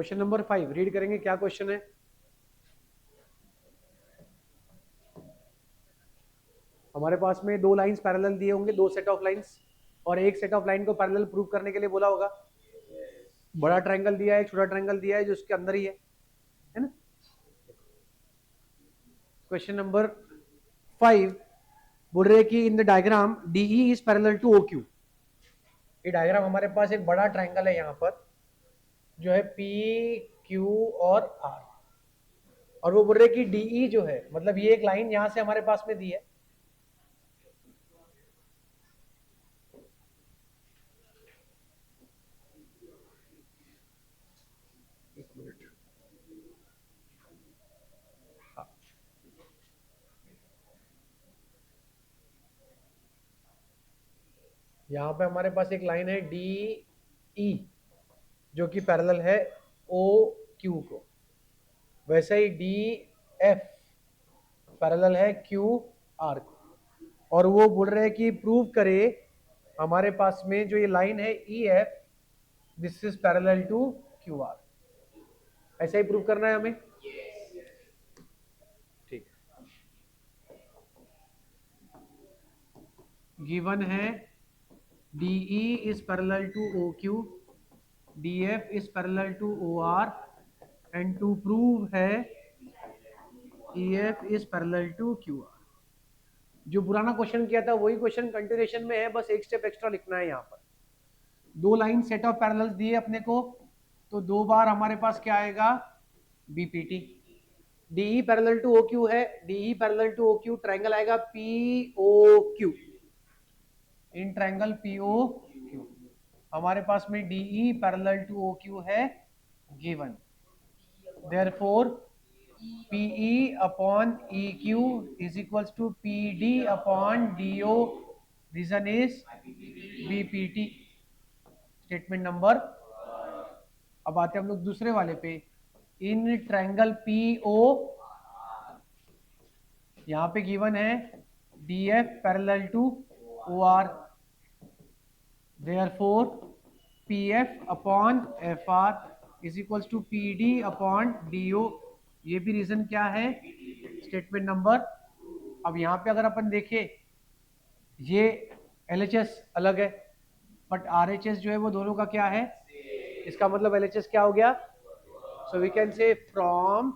Question number 5 read करेंगे, क्या question है। हमारे पास में दो लाइंस पैरेलल दिए होंगे, दो सेट ऑफ लाइंस, और एक सेट ऑफ लाइन को पैरेलल प्रूव करने के लिए बोला होगा। बड़ा ट्रायंगल दिया है, छोटा ट्रायंगल दिया है जो उसके अंदर ही है ना। क्वेश्चन नंबर 5 बोल रहे कि in the diagram DE is parallel to OQ। ये डायग्राम हमारे पास एक बड़ा ट्रायंगल है यहाँ पर जो है PQ और R, और वो बोल रहे कि DE जो है, मतलब ये एक लाइन यहाँ से हमारे पास में दी है, यहाँ पे हमारे पास एक लाइन है DE जो कि पैरेलल है OQ को, वैसे ही DF पैरेलल है QR को, और वो बोल रहे हैं कि प्रूव करे हमारे पास में जो ये लाइन है EF this is parallel to QR। ऐसा ही प्रूव करना है हमें। ठीक, गिवन है DE is parallel to OQ, DF is parallel to OR, and to prove है EF is parallel to QR। जो पुराना क्वेश्चन किया था वही क्वेश्चन कंटिन्यूएशन में है, बस एक स्टेप एक्स्ट्रा लिखना है। यहाँ पर दो लाइन सेट ऑफ पैरेलल्स दिए अपने को, तो दो बार हमारे पास क्या आएगा, BPT। DE parallel to OQ है, DE parallel to OQ triangle आएगा POQ। इन ट्रायंगल POQ हमारे पास में DE पैरेलल टू OQ है given, therefore PE upon EQ is equals to PD upon DO, reason is BPT। Statement number. अब आते हैं हम लोग दूसरे वाले पे। इन ट्रायंगल PO यहाँ पे गिवन है DF parallel to OR, therefore PF upon FR is equals to PD upon DO। ये भी रीजन क्या है, स्टेटमेंट नंबर। अब यहाँ पे अगर अपन देखें, ये LHS अलग है बट RHS जो है वो दोनों का क्या है, इसका मतलब LHS क्या हो गया, so we can say from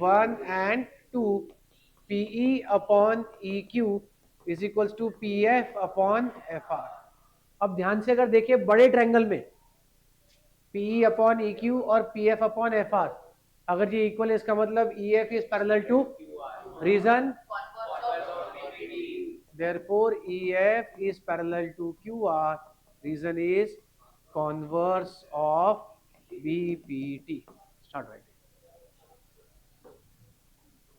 1 and 2 PE upon EQ is equals to PF upon FR। अब ध्यान से अगर देखिए बड़े ट्रायंगल में PE अपॉन EQ और PF अपॉन FR अगर ये इक्वल है, इसका मतलब EF is parallel to, reason therefore EF is parallel to QR, reason is converse of BPT। start writing।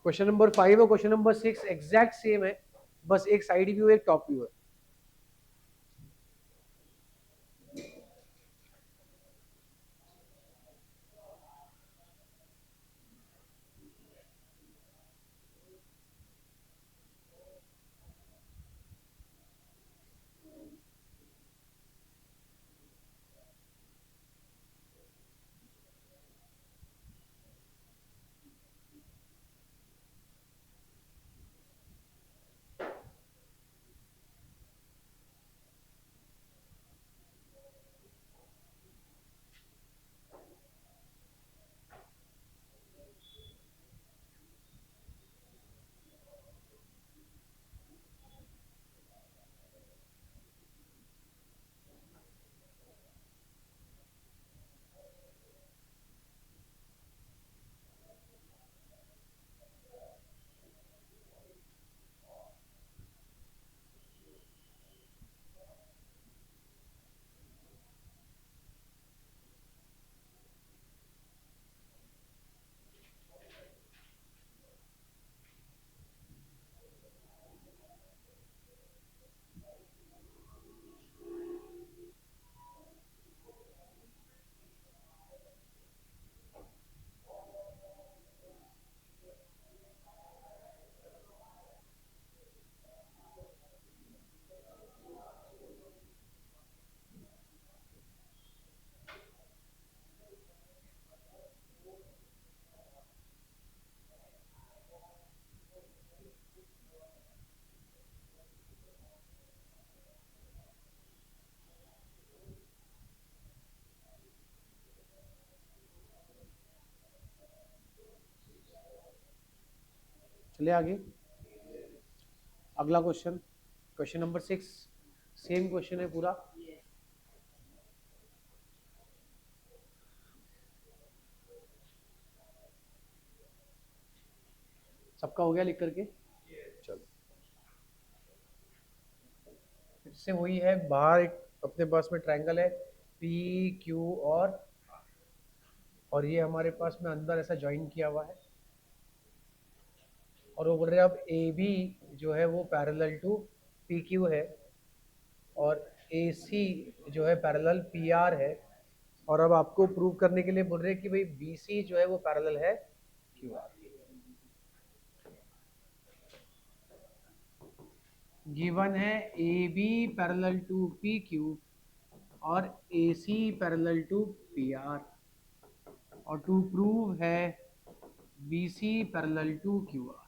Question number 5 और क्वेश्चन नंबर 6 एग्जैक्ट सेम है, बस एक साइड व्यू एक टॉप व्यू है। चले आगे, अगला question, question number 6, same question है पूरा। सबका हो गया लिख करके? चलो, फिर से वही है, बाहर एक अपने पास में ट्रायंगल है पी क्यू और ये हमारे पास में अंदर ऐसा ज्वाइन किया हुआ है, और वो बोल रहे हैं अब ए बी जो है वो पैरेलल टू पी क्यू है, और ए सी जो है पैरेलल पी आर है, और अब आपको प्रूव करने के लिए बोल रहे हैं कि भाई बी सी जो है वो पैरेलल है क्यू आर। गिवन है A B parallel to P Q और A C parallel to P R, और टू प्रूव है B C parallel to Q R.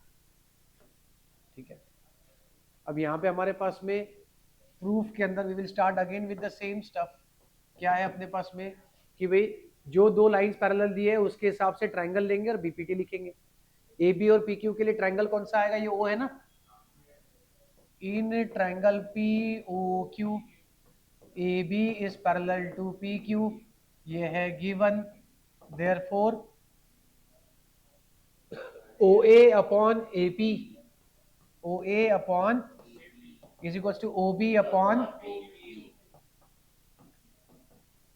ठीक है, अब यहाँ पे हमारे पास में प्रूफ के अंदर we will start again with the same stuff. क्या है अपने पास में कि भाई जो दो लाइंस पैरेलल दी है उसके हिसाब से ट्रायंगल लेंगे और बीपीटी लिखेंगे। ए बी और पी क्यू के लिए ट्रायंगल कौन सा आएगा? ये ओ है ना। In triangle P O Q A B is parallel to P Q, ये है given, therefore O A upon A P, O A upon is equal to O B upon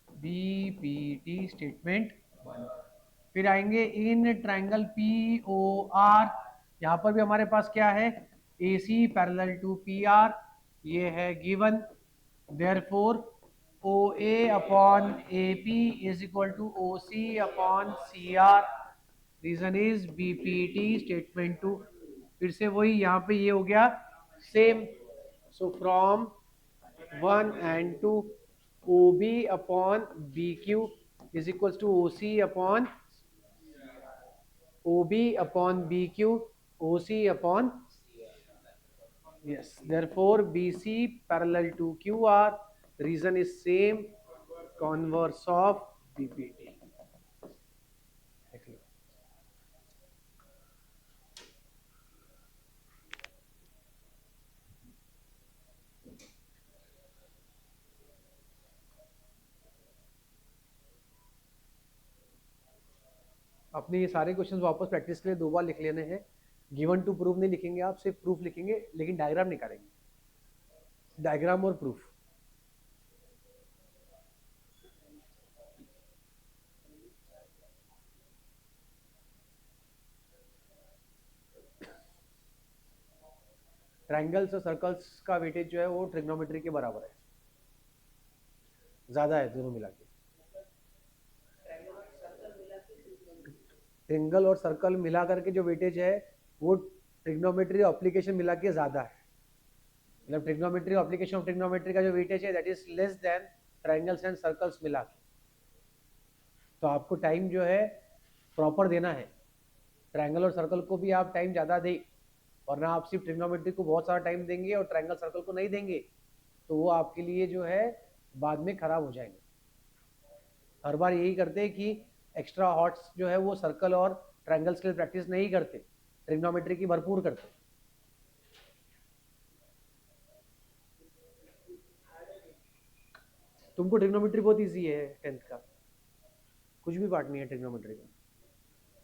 BPT statement 1। फिर आएंगे in triangle P O R, यहां पर भी हमारे पास क्या है? A C parallel to P R, ये है given, therefore O A upon A P is equal to O C upon C R, reason is BPT statement 2। फिर से वही यहाँ पे ये हो गया same, so from 1 and 2 OB upon BQ is equals to OC upon OB upon BQ, OC upon, yes, therefore BC parallel to QR, reason is same, converse of BPT। अपने ये सारे क्वेश्चंस वापस प्रैक्टिस के लिए 2 बार लिख लेने हैं। Given to proof नहीं लिखेंगे आप, सिर्फ प्रूफ लिखेंगे, लेकिन डायग्राम निकालेंगे, डायग्राम और प्रूफ। ट्रायंगल्स और सर्कल्स का वेटेज जो है वो ट्रिग्नोमेट्री के बराबर है, ज्यादा है दोनों मिला के। ट्रिंगल और सर्कल मिला करके जो वेटेज है वो ट्रिग्नोमेट्री एप्लीकेशन मिला के ज्यादा है, मतलब ट्रिग्नोमेट्री एप्लीकेशन ऑफ ट्रिग्नोमेट्री का जो वेटेज है that is less than triangles and circles मिला के। तो आपको टाइम जो है प्रॉपर देना है, ट्रायंगल और सर्कल को भी आप टाइम ज़्यादा दें, वरना आप सिर्फ ट्रिग्नोमेट्री को बहुत सारा टाइम देंगे और ट्रायंगल सर्कल को नहीं देंगे तो वो आपके लिए जो है बाद में खराब हो जाएंगे। हर बार यही करते हैं कि एक्स्ट्रा हॉट्स जो है वो सर्कल और ट्रायंगल्स के लिए प्रैक्टिस नहीं करते, ट्रिग्नोमेट्री की भरपूर करते। तुमको ट्रिग्नोमेट्री बहुत इजी है 10th का, कुछ भी पार्ट नहीं है ट्रिग्नोमेट्री का।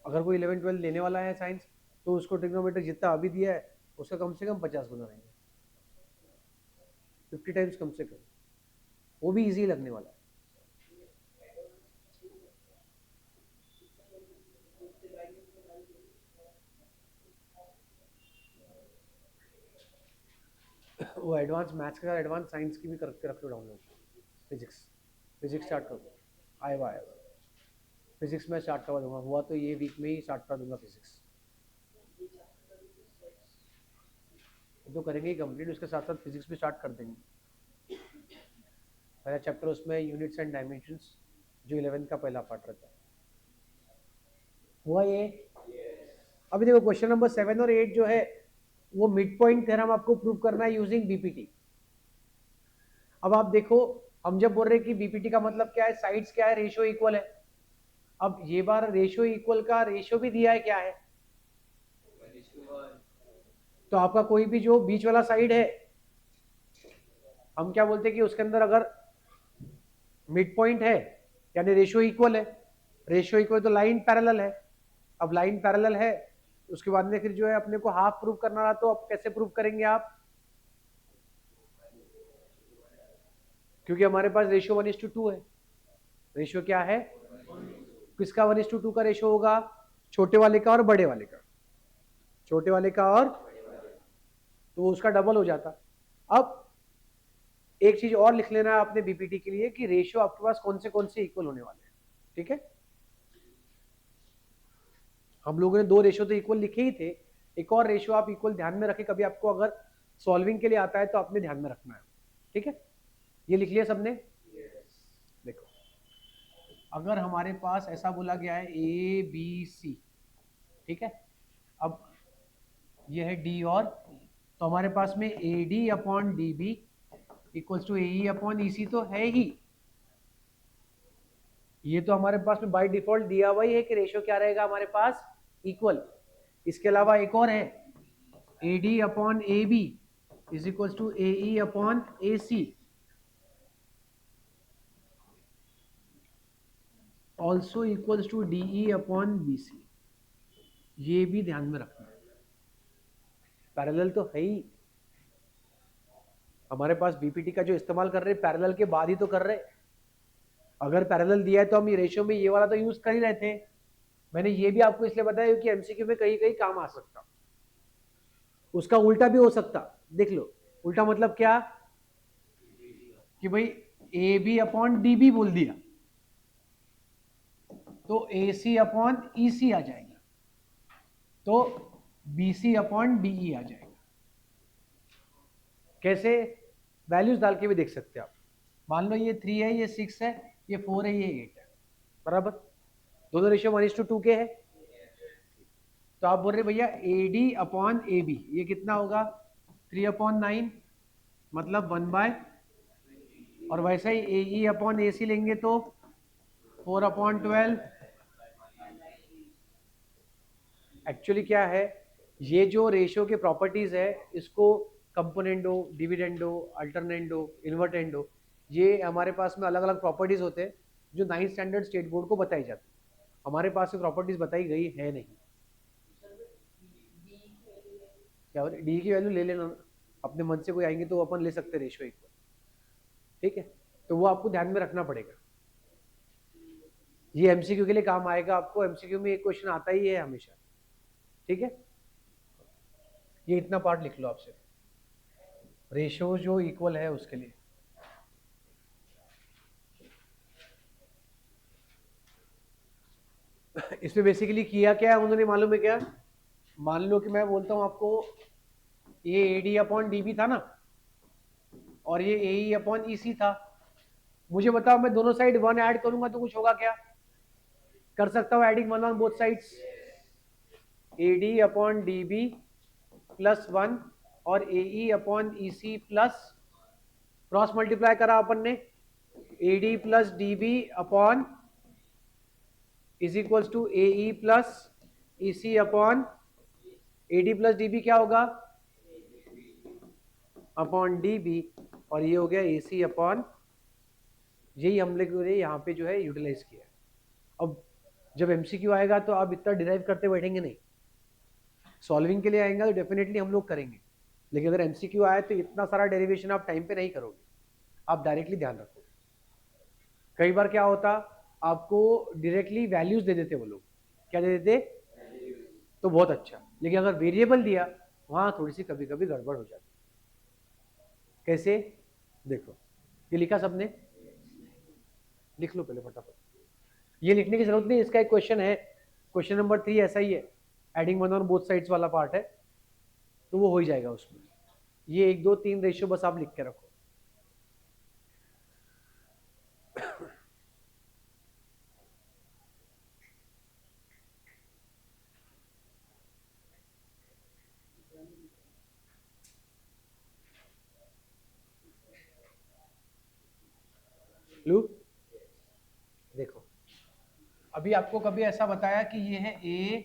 अगर कोई 11 12 लेने वाला है साइंस तो उसको ट्रिग्नोमेट्री जितना अभी दिया है उसका कम से कम 50 गुना रहेंगे, 50 टाइम्स कम से कम, वो भी इजी लगने वाला है। वो एडवांस मैथ्स के साथ एडवांस साइंस की भी करके रख लो डाउनलोड। फिजिक्स स्टार्ट कर दो, आएगा। फिजिक्स में स्टार्ट करवा दूंगा, हुआ तो ये वीक में ही स्टार्ट कर दूंगा फिजिक्स, तो करेंगे ही कंप्लीट, उसके साथ साथ फिजिक्स भी स्टार्ट कर देंगे। पहला चैप्टर उसमें यूनिट्स एंड डायमेंशंस, जो 11th का पहला पार्ट रहता है। हुआ ये? अभी देखो क्वेश्चन नंबर 7 और 8 जो है वो मिड पॉइंट थ्योरम आपको प्रूव करना है यूजिंग बीपीटी। अब आप देखो, हम जब बोल रहे हैं कि बीपीटी का मतलब क्या है, साइड्स क्या है, रेशियो इक्वल है। अब ये बार रेशियो इक्वल का रेशियो भी दिया है, क्या है? तो आपका कोई भी जो बीच वाला साइड है, हम क्या बोलते हैं कि उसके अंदर अगर मिड पॉइंट है यानी रेशियो इक्वल है, रेशियो इक्वल तो लाइन पैरेलल है। अब लाइन पैरेलल है, उसके बाद में फिर जो है अपने को हाफ प्रूव करना रहा, तो आप कैसे प्रूव करेंगे आप, क्योंकि हमारे पास रेशियो 1:2 है। रेशियो क्या है, किसका 1:2 का रेशियो होगा, छोटे वाले का और बड़े वाले का, छोटे वाले का और, तो उसका डबल हो जाता। अब एक चीज और लिख लेना है आपने बीपीटी के लिए कि रेशियो आपके पास कौन से इक्वल होने वाले हैं। ठीक है, हम लोगों ने 2 रेशियो तो इक्वल लिखे ही थे, एक और रेशियो आप इक्वल ध्यान में रखें, कभी आपको अगर सॉल्विंग के लिए आता है तो आपने ध्यान में रखना है। ठीक है, ये लिख लिया सबने। देखो, अगर हमारे पास ऐसा बोला गया है ए बी सी, ठीक है, अब ये है डी और, तो हमारे पास में A D upon D B equals to A E upon E C तो है ही, ये तो हमारे पास में बाय डिफॉल्ट दिया हुआ ही है कि रेशियो क्या रहेगा हमारे पास, इक्वल। इसके अलावा एक और है, A D upon A B is equals to A E upon A C, also equals to D E upon B C. ये भी ध्यान में रखना है, पैरेलल तो है ही, हमारे पास बीपीटी का जो इस्तेमाल कर रहे हैं पैरेलल के बाद ही तो कर रहे हैं। अगर पैरेलल दिया है तो हम ये रेशियो में ये वाला तो यूज कर ही रहे थे। मैंने ये भी आपको इसलिए बताया क्योंकि एमसीक्यू में कहीं कहीं काम आ सकता, उसका उल्टा भी हो सकता। देख लो, उल्टा मतलब क्या कि भाई A B upon D B बोल दिया तो ए सी अपॉन ई सी आ जाएगा, तो B C upon D E आ जाएगा। कैसे, वैल्यूज डाल के भी देख सकते हैं आप। मान लो ये 3 है, ये 6 है, ये 4 है, ये 8 है, बराबर, दोनों रेशियो 1:2 के है। तो आप बोल रहे भैया A D upon A B ये कितना होगा, 3/9 मतलब 1/, और वैसे ही ए ई अपॉन ए सी लेंगे तो 4/12। एक्चुअली क्या है, ये जो रेशियो के प्रॉपर्टीज है, इसको कंपोनेंडो, डिविडेंडो, अल्टरनेंडो, इन्वर्टेंडो, ये हमारे पास में अलग अलग प्रॉपर्टीज होते हैं जो 9th स्टैंडर्ड स्टेट बोर्ड को बताई जाती है। हमारे पास में प्रॉपर्टीज बताई गई है नहीं। क्या डी की वैल्यू ले लेना, अपने मन से कोई आएंगे तो अपन ले सकते रेशियो इक्वल। ठीक है, तो वो आपको ध्यान में रखना पड़ेगा, ये एमसीक्यू के लिए काम आएगा। आपको एमसीक्यू में एक क्वेश्चन आता ही है हमेशा। ठीक है, ये इतना पार्ट लिख लो आपसे, रेशियो जो इक्वल है उसके लिए। इसमें बेसिकली किया क्या है उन्होंने मालूम है क्या, मान लो कि मैं बोलता हूं आपको ये A D upon D B था ना, और ये ए ई अपॉन ई सी था। मुझे बताओ मैं दोनों साइड 1 ऐड करूंगा तो कुछ होगा क्या, कर सकता हूं adding 1 on both sides, A D upon D B plus 1 और A E upon E C plus, cross multiply करा अपन ने, A D plus D B upon is equals to A E plus E C upon A D plus D B क्या होगा upon D B, और ये हो गया ए सी upon, यही हम लोग ने यहाँ पे जो है यूटिलाइज किया। अब जब एमसीक्यू आएगा तो आप इतना डिराइव करते बैठेंगे नहीं, सॉल्विंग के लिए आएगा तो डेफिनेटली हम लोग करेंगे, लेकिन अगर एमसीक्यू आए तो इतना सारा डेरिवेशन आप टाइम पे नहीं करोगे, आप डायरेक्टली ध्यान रखोगे। कई बार क्या होता, आपको डायरेक्टली वैल्यूज दे देते वो लोग, क्या दे देते, तो बहुत अच्छा, लेकिन अगर वेरिएबल दिया वहां थोड़ी सी कभी कभी गड़बड़ हो जाती। कैसे, देखो ये लिखा सबने, लिख लो पहले फटाफट, ये लिखने की जरूरत नहीं, इसका एक क्वेश्चन है, क्वेश्चन नंबर 3 ऐसा ही है, एडिंग 1 ऑन बोथ साइड्स वाला पार्ट है, तो वो हो ही जाएगा उसमें। ये 1 2 3 रेशियो बस आप लिख के रखो। लू, देखो अभी आपको कभी ऐसा बताया कि ये है ए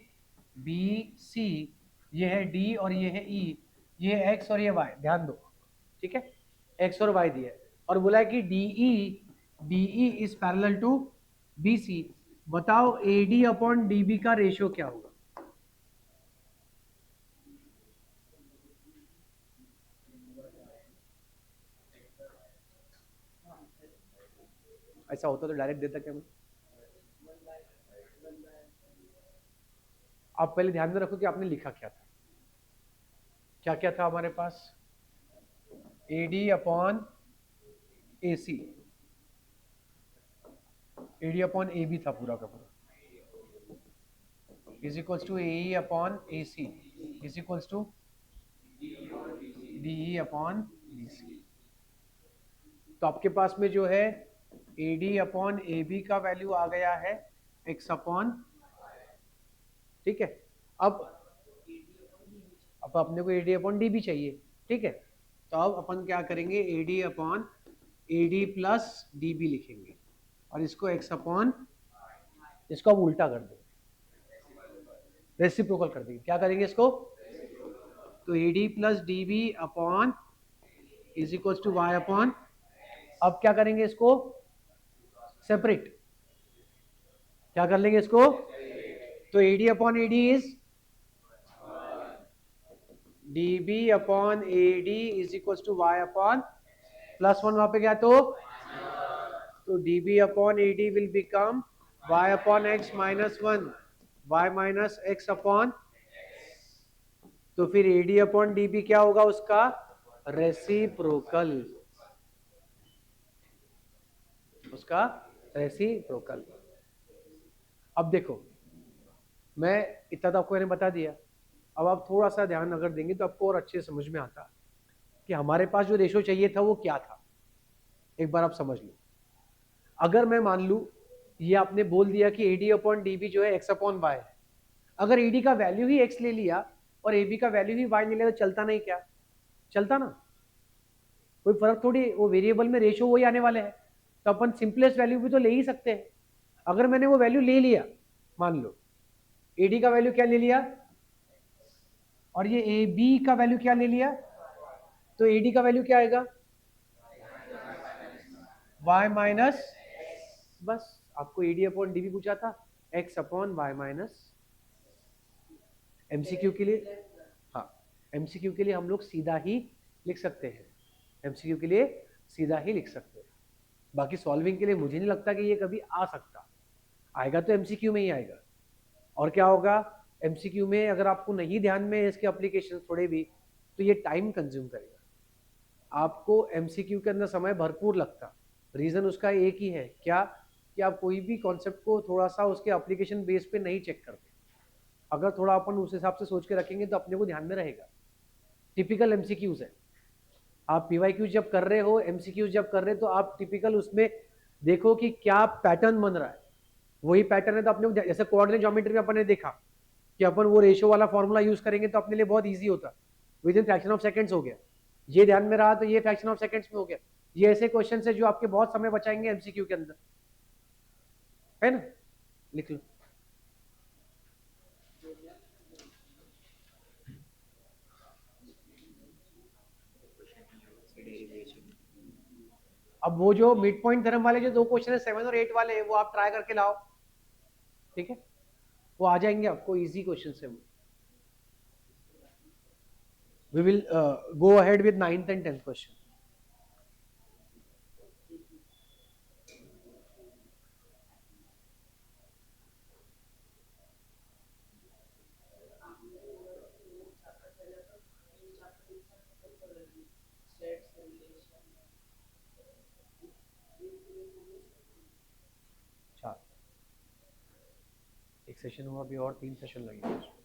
बी सी, ये है डी और ये है ई, ये x और ये y, ध्यान दो, ठीक है, x और y दिया है और बोला है कि DE is parallel to BC। बताओ AD अपॉन DB का रेशियो क्या होगा? ऐसा होता तो डायरेक्ट देता क्या मैं? आप पहले ध्यान में रखो कि आपने लिखा क्या था। क्या क्या था हमारे पास? AD upon AC, AD upon AB था पूरा का पूरा, is equals to AE upon AC is equals to DE upon BC। तो आपके पास में जो है AD अपॉन AB का वैल्यू आ गया है x अपॉन, ठीक है। अब अपने को AD अपॉन DB चाहिए, ठीक है। तो अब अपन क्या करेंगे, AD upon AD plus DB लिखेंगे और इसको x अपॉन, इसको अब उल्टा कर देंगे, रेसिप्रोकल कर देंगे। क्या करेंगे इसको? तो AD plus DB upon is equals to y upon, अब क्या करेंगे इसको? सेपरेट। क्या कर लेंगे इसको? तो AD upon AD is DB upon AD is equals to y upon plus one, वहां पे गया तो DB upon AD will become y upon x minus one, y minus x upon, तो फिर AD अपॉन DB क्या होगा उसका? Reciprocal, उसका रेसिप्रोकल। अब देखो, मैं इतना तो आपको मैंने बता दिया, अब आप थोड़ा सा ध्यान अगर देंगे तो आपको और अच्छे समझ में आता कि हमारे पास जो रेशो चाहिए था वो क्या था। एक बार आप समझ लो, अगर मैं मान लू ये आपने बोल दिया कि AD अपॉन DB जो है x अपॉन y है, अगर AD का वैल्यू ही x ले लिया और AB का वैल्यू ही y ले लिया तो चलता नहीं क्या? चलता ना, कोई फर्क थोड़ी, वो वेरिएबल में रेशो वही आने वाले हैं, तो अपन सिंपलेस्ट वैल्यू भी तो ले ही सकते हैं। अगर मैंने वो वैल्यू ले लिया, मान लो AD का वैल्यू क्या ले लिया और ये AB का वैल्यू क्या ले लिया, तो AD का वैल्यू क्या आएगा? y माइनस, बस आपको AD अपॉन DB पूछा था, x upon y minus. MCQ के लिए, हाँ, MCQ के लिए हम लोग सीधा ही लिख सकते हैं, MCQ के लिए सीधा ही लिख सकते हैं। बाकी सॉल्विंग के लिए मुझे नहीं लगता कि ये कभी आ सकता, आएगा तो MCQ में ही आएगा। और क्या होगा MCQ में, अगर आपको नहीं ध्यान में इसके एप्लीकेशन थोड़े भी, तो ये टाइम कंज्यूम करेगा, आपको MCQ के अंदर समय भरपूर लगता। रीजन उसका एक ही है, क्या कि आप कोई भी कॉन्सेप्ट को थोड़ा सा उसके एप्लीकेशन बेस पे नहीं चेक करते। अगर थोड़ा अपन उस हिसाब से सोच के रखेंगे तो अपने को ध्यान में रहेगा। टिपिकल MCQs है, आप PYQ जब कर रहे हो, MCQ जब कर रहे हो, तो आप टिपिकल उसमें देखो कि क्या पैटर्न बन रहा है, वही पैटर्न है तो अपने को, जैसे कोऑर्डिनेट ज्योमेट्री में अपन ने देखा कि अपन वो रेशियो वाला फॉर्मूला यूज करेंगे तो अपने लिए बहुत ईजी होता, with in fraction of seconds हो गया। ये ध्यान में रहा तो ये फ्रैक्शन ऑफ सेकंड्स में हो गया। ये ऐसे क्वेश्चन है जो आपके बहुत समय बचाएंगे MCQ के अंदर, है ना? लिख लो। अब वो जो मिड पॉइंट थ्योरम वाले जो दो क्वेश्चन है 7 और 8 वाले, वो आप ट्राई करके लाओ, ठीक है, वो आ जाएंगे आपको, इजी क्वेश्चन है वो। We will go ahead with 9th and 10th question. चार, एक सेशन हुआ, अभी और 3 सेशन लगेंगे।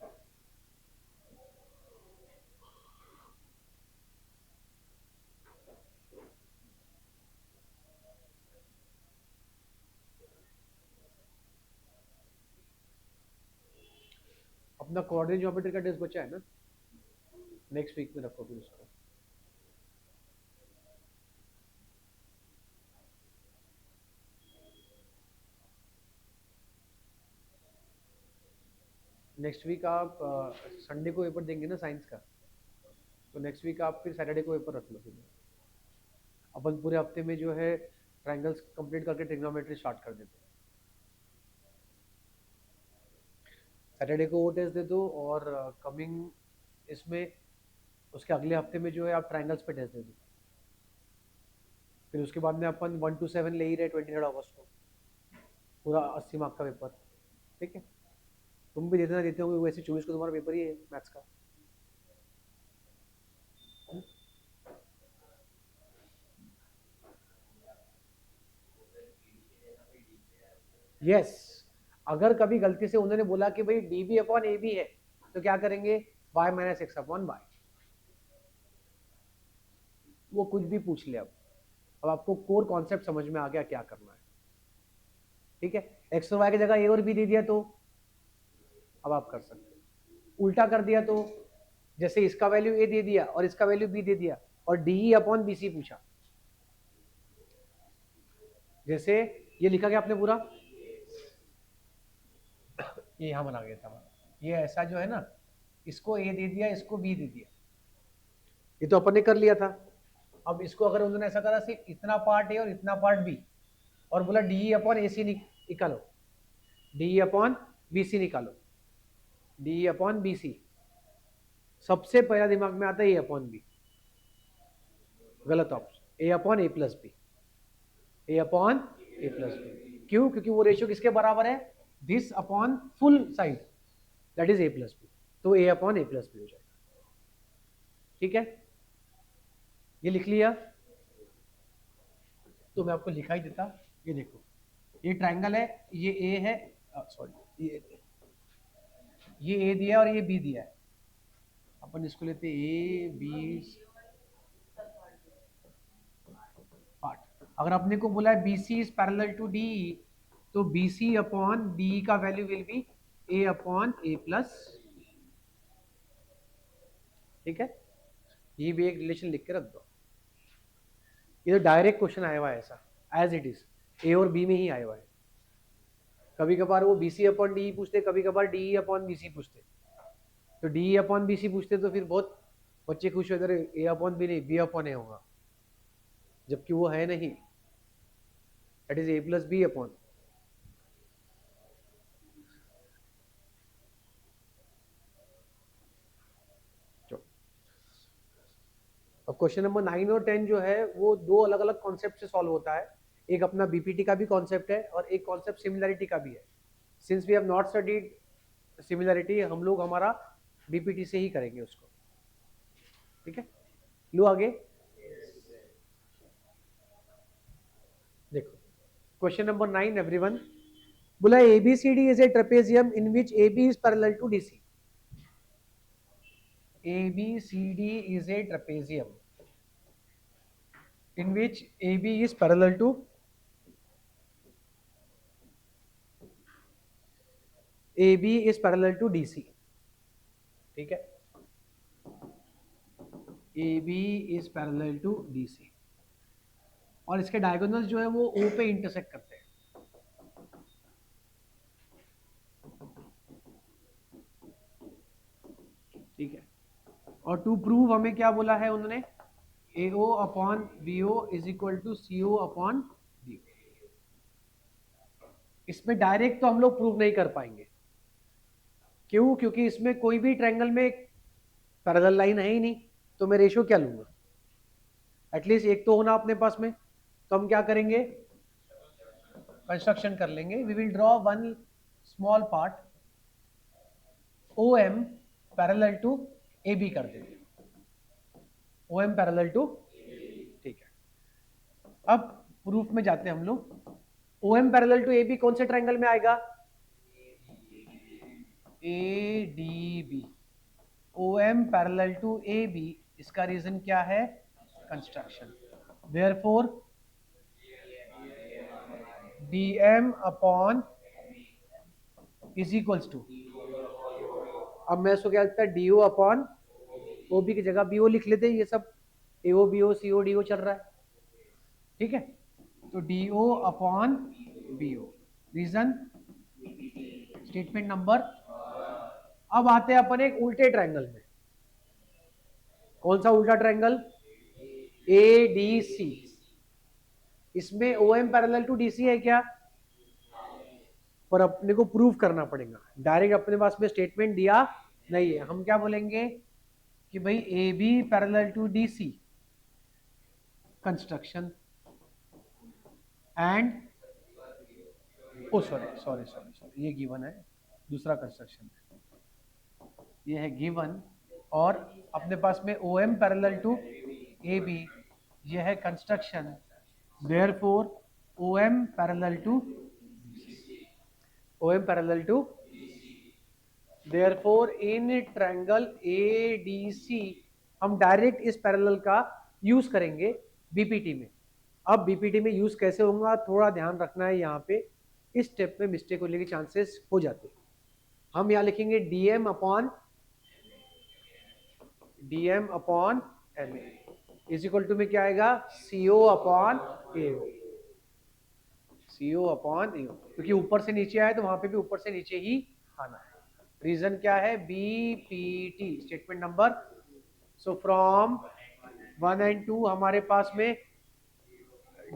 अपना कोऑर्डिनेट ज्योमेट्री का टेस्ट बचा है ना, नेक्स्ट वीक में रखो फिर उसको। नेक्स्ट वीक आप संडे को पेपर देंगे ना साइंस का? तो नेक्स्ट वीक आप फिर सैटरडे को पेपर रख लो, फिर अपन पूरे हफ्ते में जो है ट्रायंगल्स कंप्लीट करके ट्रिग्नोमेट्री स्टार्ट कर देते हैं। सैटरडे को वो टेस्ट दे दो और कमिंग इसमें उसके अगले हफ्ते में जो है आप ट्रायंगल्स पे टेस्ट दे दो। फिर उसके बाद में अपन 1 to 7 ले ही रहे 23 अगस्त को, पूरा 80 मार्क का पेपर। ठीक है, तुम भी देते हो वैसे 24 को तुम्हारा पेपर ही है मैथ्स का। यस, अगर कभी गलती से उन्होंने बोला कि भाई D B upon A B है तो क्या करेंगे, y minus X upon Y, वो कुछ भी पूछ ले। अब आपको कोर कॉन्सेप्ट समझ में आ गया क्या करना है। ठीक है, एक्स और वाई की जगह ए और बी दे दिया तो अब आप कर सकते हो। उल्टा कर दिया तो जैसे इसका वैल्यू ए दे दिया और इसका वैल्यू बी दे दिया और डी अपॉन बी सी पूछा, जैसे ये लिखा गया आपने पूरा, ये यहां बना गया था, ये ऐसा जो है ना, इसको ए दे दिया इसको बी दे दिया, ये तो अपन ने कर लिया था। अब इसको अगर उन्होंने ऐसा करा सिर्फ इतना पार्ट ए और इतना पार्ट बी और बोला डी अपॉन ए सी निकालो, डी अपॉन बी सी निकालो, डी अपॉन बी सी, सबसे पहला दिमाग में आता है ए अपॉन बी, गलत option, A upon A plus B, A upon A plus B. क्यों? क्योंकि वो रेशियो किसके बराबर है, this upon full side that is A plus B, तो A upon A plus B हो जाएगा। ठीक है, ये लिख लिया तो मैं आपको लिखा ही देता। ये देखो, ये ट्राइंगल है, ये ए है, सॉरी ये ए दिया और ये बी दिया है, अपन इसको लेते ए बी पार्ट। अगर अपने को बोला है B C is parallel to D, तो बी सी अपॉन डी का value will be A upon A plus. ठीक है, ये भी एक रिलेशन लिख के रख दो। ये तो डायरेक्ट क्वेश्चन आया हुआ है ऐसा, एज इट इज ए और बी में ही आया हुआ है। कभी कभार वो बी सी अपॉन डी पूछते, कभी कभार डी अपॉन बी सी पूछते, तो डी अपॉन बी सी पूछते तो फिर बहुत बच्चे खुश होते रहे, ए अपॉन बी नहीं बी अपॉन ए होगा, जबकि वो है नहीं, that is A plus B upon. अब क्वेश्चन नंबर 9 और 10 जो है वो दो अलग अलग कॉन्सेप्ट से सॉल्व होता है। एक अपना बीपीटी का भी कॉन्सेप्ट है और एक कॉन्सेप्ट सिमिलरिटी का भी है। Since we have not studied similarity, हम लोग हमारा बीपीटी से ही करेंगे उसको। ठीक है, लो आगे देखो, क्वेश्चन नंबर 9 एवरीवन, बोला ABCD is a trapezium in which AB is parallel to DC. ABCD is a trapezium in which AB is parallel to DC. ठीक है, AB is parallel to DC और इसके डायगोनल्स जो है वो O पे intersect करते हैं। ठीक है, और टू प्रूव हमें क्या बोला है उन्होंने, AO upon BO is equal to CO upon BO। इसमें डायरेक्ट तो हम लोग प्रूव नहीं कर पाएंगे, क्यों? क्योंकि इसमें कोई भी ट्रायंगल में पैरेलल लाइन है ही नहीं, तो मैं रेशियो क्या लूंगा, एटलीस्ट एक तो होना अपने पास में। तो हम क्या करेंगे, कंस्ट्रक्शन कर लेंगे। We will draw one small part OM parallel to AB कर देंगे, OM पैरेलल टू। ठीक है, अब प्रूफ में जाते हैं हम लोग। OM पैरेलल टू AB कौन से ट्रायंगल में आएगा, ADB। OM parallel to AB, इसका रीजन क्या है, construction. Therefore DM upon is equals to, अब मैं इसको क्या लगता है DO अपॉन OB की जगह BO लिख लेते हैं, ये सब AO BO CO DO चल रहा है। ठीक है, तो DO upon BO, reason statement number. अब आते हैं अपन एक उल्टे ट्रायंगल में, कौन सा उल्टा ट्रायंगल? A D C. इसमें O M parallel to D C है क्या? पर अपने को प्रूव करना पड़ेगा, डायरेक्ट अपने पास में स्टेटमेंट दिया नहीं है। हम क्या बोलेंगे कि भाई A B parallel to D C construction and, oh sorry sorry sorry sorry, ये गिवन है, दूसरा कंस्ट्रक्शन है, ये है गिवन। और अपने पास में O M parallel to A B, ये है construction, therefore O M parallel to O M parallel to, therefore in triangle A D C हम डायरेक्ट इस पैरेलल का यूज करेंगे बीपीटी में। अब बीपीटी में यूज कैसे होगा थोड़ा ध्यान रखना है, यहाँ पे इस स्टेप में मिस्टेक होने के चांसेस हो जाते हैं। हम यहाँ लिखेंगे DM upon M A is equal to में क्या आएगा, CO upon A, CO upon A, क्योंकि ऊपर से नीचे आए तो वहां पे भी ऊपर से नीचे ही आना है। रीजन क्या है, BPT statement number. So from 1 and 2 हमारे पास में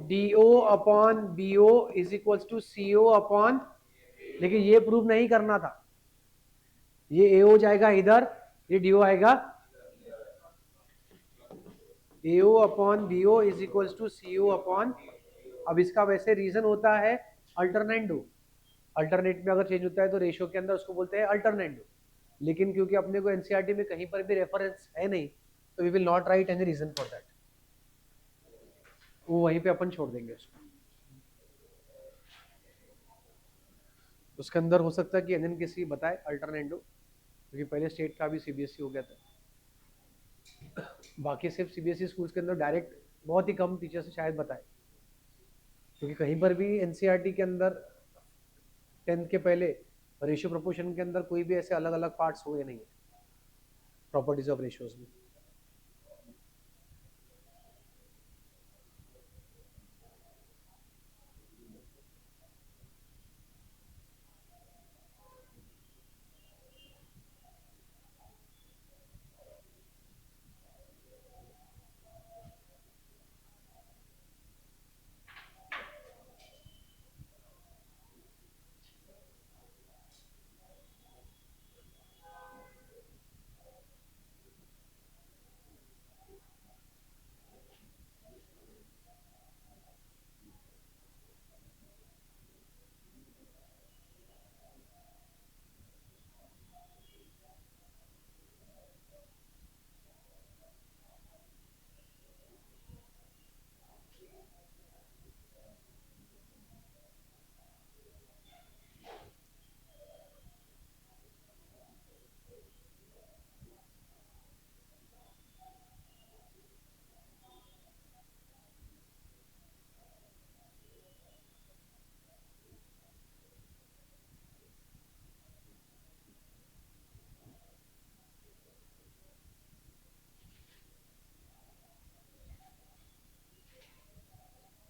DO upon BO is equals to CO upon, लेकिन ये प्रूव नहीं करना था, ये ए हो जाएगा इधर, ये डीओ आएगा, A O upon BO is equals to CO upon. अब इसका वैसे रीजन होता है अल्टरनेंडो, अल्टरनेट में अगर चेंज होता है तो रेशियो के अंदर उसको बोलते हैं अल्टरनेंडो, लेकिन क्योंकि अपने को एनसीईआरटी में कहीं पर भी रेफरेंस है नहीं तो we will not write any reason for that, वो वहीं पे अपन छोड़ देंगे उसको। उसके अंदर हो सकता है कि एनएनकेसी बताए अल्टरनेंडो, क्योंकि पहले स्टेट का भी सीबीएसई हो गया था, बाकी सिर्फ सीबीएसई स्कूल्स के अंदर डायरेक्ट बहुत ही कम टीचर से शायद बताए, क्योंकि कहीं पर भी एनसीईआरटी के अंदर 10th के पहले रेशियो प्रोपोर्शन के अंदर कोई भी ऐसे अलग अलग पार्ट्स हुए नहीं है प्रॉपर्टीज ऑफ रेशियोज में।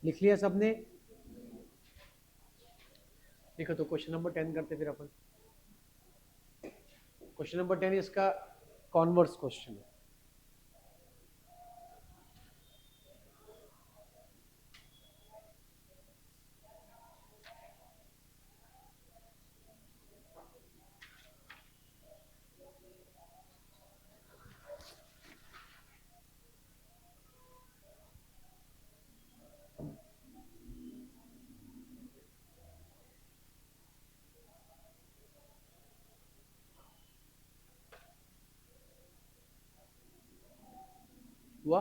लिख लिया सबने? देखो तो क्वेश्चन नंबर 10 करते फिर अपन। क्वेश्चन नंबर 10 इसका कॉन्वर्स क्वेश्चन है। हुआ?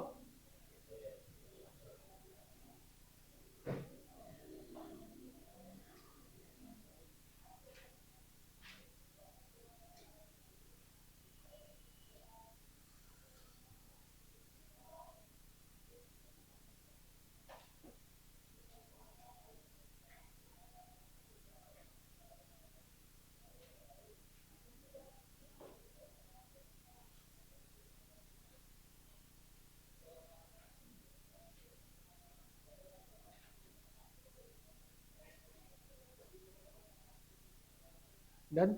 डन।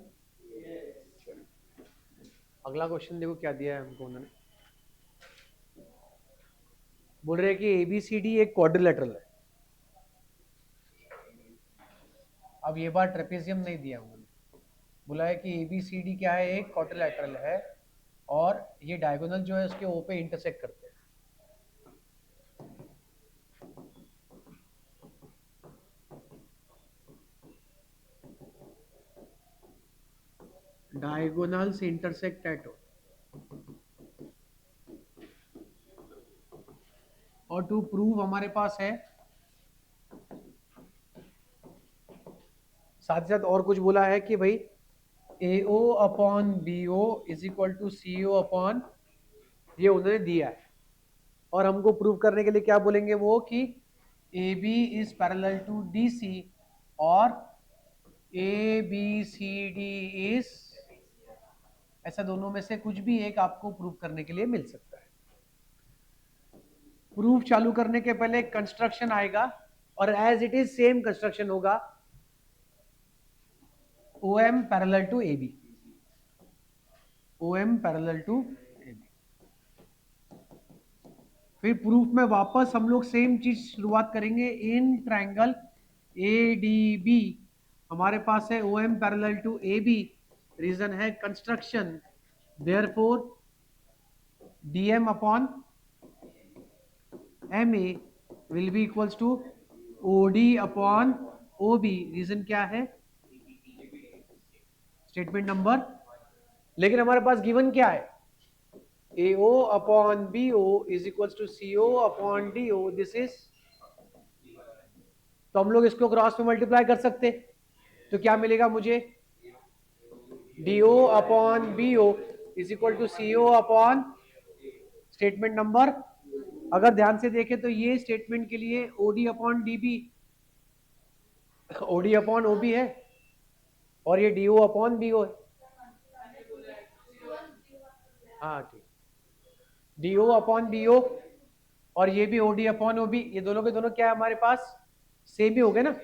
अगला क्वेश्चन देखो क्या दिया है हमको उन्होंने। बोल रहे हैं कि ABCD एक क्वाड्रिलेटरल है। अब ये बार ट्रेपेजियम नहीं दिया उन्होंने, बोला है कि ABCD क्या है, एक क्वाड्रिलेटरल है और ये डायगोनल जो है उसके ओ पे इंटरसेक्ट करते हैं। डायगोनल्स इंटरसेक्ट एट ओ, और टू प्रूव हमारे पास है साथ ही साथ और कुछ बोला है कि भाई AO upon BO is equal to CO upon, ये उन्होंने दिया है। और हमको प्रूव करने के लिए क्या बोलेंगे वो कि AB is parallel to DC और ABCD इज, ऐसा दोनों में से कुछ भी एक आपको प्रूव करने के लिए मिल सकता है। प्रूफ चालू करने के पहले कंस्ट्रक्शन आएगा और as it is same construction होगा, OM parallel to AB, OM parallel to AB। फिर प्रूफ में वापस हम लोग सेम चीज शुरुआत करेंगे। इन ट्रायंगल ADB हमारे पास है OM parallel to AB, reason है construction, therefore DM upon MA will be equals to OD upon OB, reason क्या है, स्टेटमेंट नंबर। लेकिन हमारे पास गिवन क्या है, AO upon BO is equals to CO upon DO, this is, तो हम लोग इसको क्रॉस में मल्टीप्लाई कर सकते, तो क्या मिलेगा मुझे, DO upon BO is equal to CO upon statement number. अगर ध्यान से देखें तो ये स्टेटमेंट के लिए OD upon DB, OD upon OB है और ये DO अपॉन BO है। हाँ ठीक, DO अपॉन BO और ये भी OD अपॉन OB, ये दोनों के दोनों क्या है हमारे पास, सेम ही हो गए ना।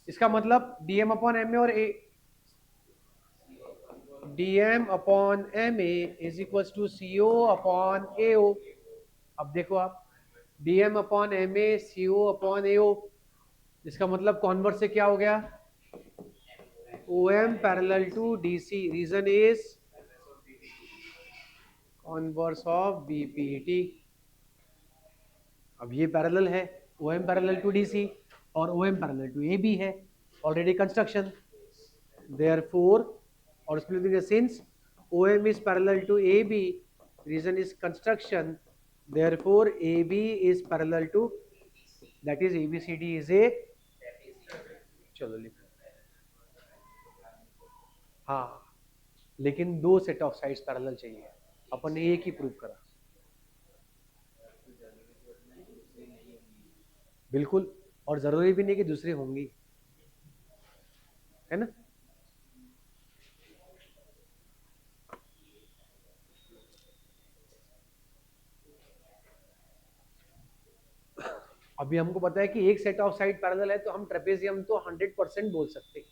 इसका मतलब DM अपॉन MA और DM upon MA is equal to CO upon AO। अब देखो आप, DM upon MA CO upon AO, इसका मतलब कॉन्वर्स से क्या हो गया, OM parallel to DC, reason is converse of BPT। अब ये पैरेलल है, OM पैरेलल टू DC और OM पैरेलल टू AB है, ऑलरेडी कंस्ट्रक्शन, देयरफॉर, और since OM is parallel to AB, reason is construction, therefore AB is parallel to, that is ABCD is a, चलो लिख, हाँ लेकिन दो set of sides parallel चाहिए, अपन ने एक ही प्रूव करा, बिल्कुल, और जरूरी भी नहीं कि दूसरे होंगी, है ना। अभी हमको पता है कि एक सेट ऑफ साइड पैरेलल है तो हम ट्रेपेजियम तो 100% बोल सकते हैं,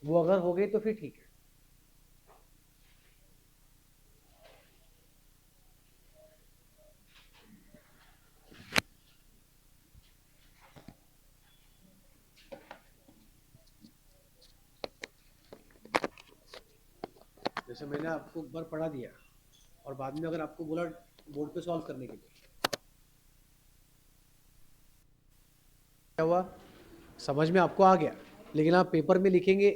वो अगर हो गए तो फिर ठीक है। जैसे मैंने आपको एक बार पढ़ा दिया और बाद में अगर आपको बोला बोर्ड पे सॉल्व करने के लिए, क्या हुआ, समझ में आपको आ गया, लेकिन आप पेपर में लिखेंगे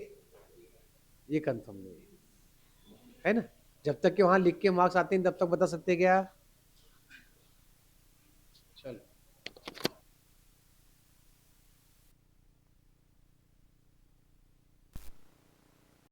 ये कंफर्म नहीं है ना। जब तक कि वहां लिख के मार्क्स आते हैं तब तक बता सकते क्या